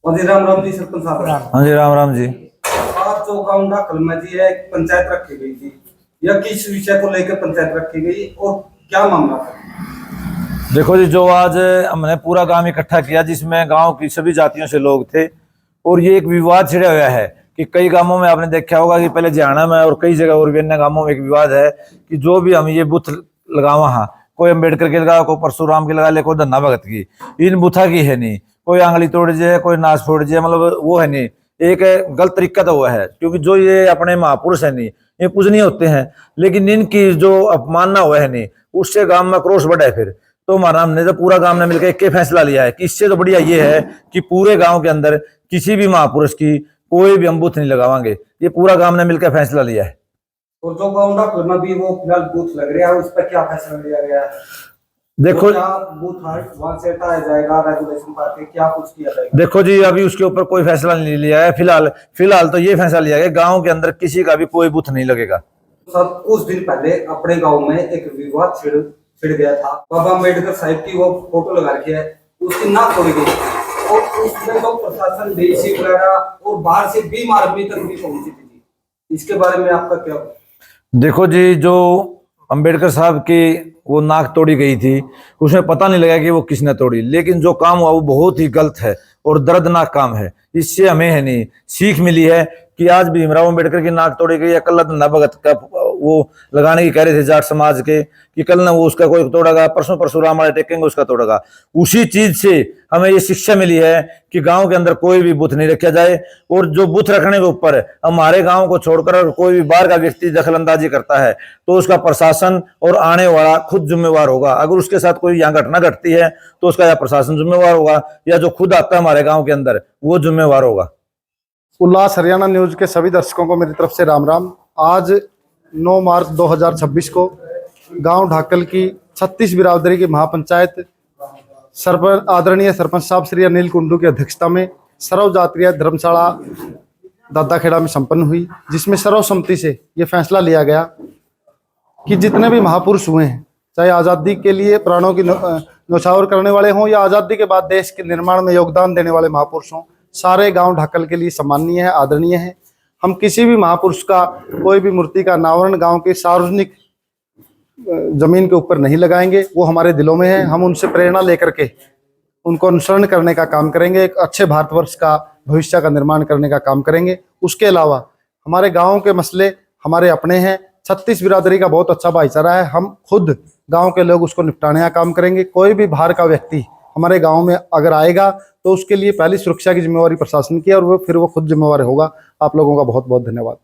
हाँ जी, राम राम जी सरपंच साहब। हाँ जी, राम राम जी। आज जो गाँव ढाकल में जी है पंचायत रखी गई थी, यह किस विषय को लेकर पंचायत रखी गई और क्या मामला था? देखो जी, जो आज हमने पूरा गांव इकट्ठा किया जिसमें गांव की सभी जातियों से लोग थे, और ये एक विवाद छिड़ा हुआ है कि कई गांवों में आपने देखा होगा कि पहले हरियाणा में और कई जगह और भी अन्य गांवों में एक विवाद है कि जो भी हम ये बुथ लगावा, हाँ कोई अम्बेडकर की लगा, कोई परशुराम की लगा ले, कोई धन्ना भगत की, इन बुथा की है नहीं, कोई आंगली तोड़ जाए, कोई नाच फोड़ जाए, मतलब वो है नहीं। एक गलत तरीका तो हुआ है, क्योंकि जो ये अपने महापुरुष है नहीं, ये पूजनीय होते हैं, लेकिन इनकी जो अपमानना हुआ है नहीं, उससे गांव में क्रोश बढ़ा है। फिर तो हमारा हमने तो पूरा गांव ने मिलकर एक ही फैसला लिया है कि इससे तो बढ़िया ये है कि पूरे गांव के अंदर किसी भी महापुरुष की कोई भी हम बूथ नहीं लगावांगे। ये पूरा गांव ने मिलकर फैसला लिया है। और जो गाँव ढाकल में भी वो फिलहाल बूथ लग रहा है, उस पर क्या फैसला लिया गया है? देखो, क्या बूथ वहां से हटाया जाएगा, रेगुलेशन पार्टी क्या कुछ किया जाएगा? देखो जी, अभी उसके ऊपर कोई फैसला नहीं लिया है। फिलहाल तो ये फैसला लिया है गांव के अंदर किसी का भी कोई बूथ नहीं लगेगा। सब कुछ दिन पहले अपने गांव में एक विवाद छिड़ गया था। बाबा अम्बेडकर साहब की वो फोटो लगा रखी है, उसकी नाक तोड़ी गई और उसमें तो प्रशासन डीसी वगैरह और बाहर से 20 आदमी तक भी पहुंची थी। इसके बारे में आपका क्या? देखो जी, जो अंबेडकर साहब की वो नाक तोड़ी गई थी, उसमें पता नहीं लगा कि वो किसने तोड़ी, लेकिन जो काम हुआ वो बहुत ही गलत है और दर्दनाक काम है। इससे हमें है नहीं सीख मिली है कि आज भीमराव अंबेडकर की नाक तोड़ी गई है, कल धन्ना भगत का वो लगाने की कह रहे थे जाट समाज के कि कल ना वो उसका कोई तोड़ेगा, परसों परशुराम वाले टेकेंगे उसका तोड़ेगा। उसी चीज से हमें ये शिक्षा मिली है कि गांव के अंदर कोई भी बुथ नहीं रखा जाए, और जो बुथ रखने के ऊपर हमारे गांव को छोड़कर अगर कोई भी बाहर का व्यक्ति दखलंदाजी करता है तो उसका प्रशासन और आने वाला खुद जिम्मेवार होगा। अगर उसके साथ कोई यहाँ घटना घटती है तो उसका या प्रशासन जिम्मेवार होगा या जो खुद आता है हमारे गाँव के अंदर वो जिम्मेवार होगा। उल्लास हरियाणा न्यूज के सभी दर्शकों को मेरी तरफ से राम राम। आज 9 मार्च 2026 को गांव ढाकल की 36 बिरादरी की महापंचायत सरपंच आदरणीय सरपंच साहब श्री अनिल कुंडू की अध्यक्षता में सर्व जातीय धर्मशाला दादाखेड़ा में संपन्न हुई, जिसमें सर्वसम्मति से ये फैसला लिया गया कि जितने भी महापुरुष हुए हैं, चाहे आज़ादी के लिए प्राणों की न्यौछावर करने वाले हों या आज़ादी के बाद देश के निर्माण में योगदान देने वाले महापुरुष हों, सारे गांव ढाकल के लिए सम्माननीय है, आदरणीय है। हम किसी भी महापुरुष का कोई भी मूर्ति का अनावरण गांव के सार्वजनिक जमीन के ऊपर नहीं लगाएंगे, वो हमारे दिलों में है। हम उनसे प्रेरणा लेकर के उनको अनुसरण करने का काम करेंगे, एक अच्छे भारतवर्ष का भविष्य का निर्माण करने का काम करेंगे। उसके अलावा हमारे गाँव के मसले हमारे अपने हैं। 36 बिरादरी का बहुत अच्छा भाईचारा है, हम खुद गाँव के लोग उसको निपटाने का काम करेंगे। कोई भी बाहर का व्यक्ति हमारे गांव में अगर आएगा तो उसके लिए पहली सुरक्षा की जिम्मेवारी प्रशासन की है और वो खुद जिम्मेवार होगा। आप लोगों का बहुत बहुत धन्यवाद।